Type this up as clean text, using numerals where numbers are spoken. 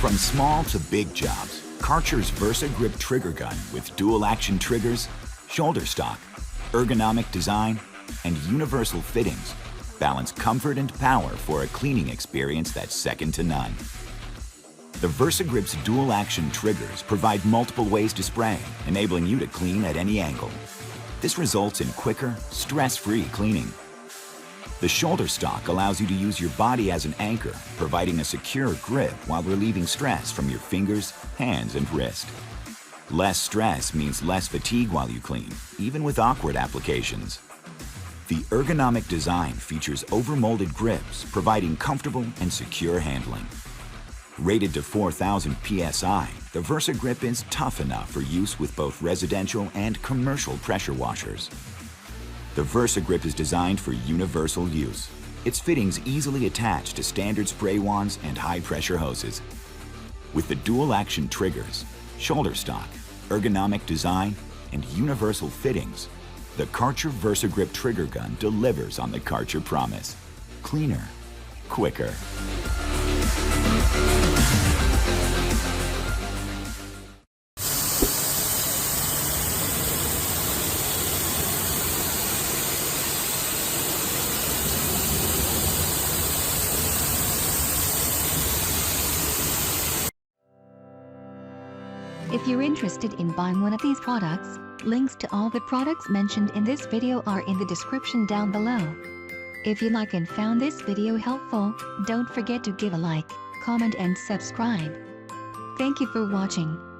From small to big jobs, Karcher's VersaGrip trigger gun with dual-action triggers, shoulder stock, ergonomic design, and universal fittings balance comfort and power for a cleaning experience that's second to none. The VersaGrip's dual-action triggers provide multiple ways to spray, enabling you to clean at any angle. This results in quicker, stress-free cleaning. The shoulder stock allows you to use your body as an anchor, providing a secure grip while relieving stress from your fingers, hands, and wrist. Less stress means less fatigue while you clean, even with awkward applications. The ergonomic design features overmolded grips, providing comfortable and secure handling. Rated to 4,000 PSI, the VersaGrip is tough enough for use with both residential and commercial pressure washers. The VersaGrip is designed for universal use. Its fittings easily attach to standard spray wands and high-pressure hoses. With the dual-action triggers, shoulder stock, ergonomic design, and universal fittings, the Karcher VersaGrip trigger gun delivers on the Karcher promise. Cleaner, quicker. If you're interested in buying one of these products, links to all the products mentioned in this video are in the description down below. If you like and found this video helpful, don't forget to give a like, comment and subscribe. Thank you for watching.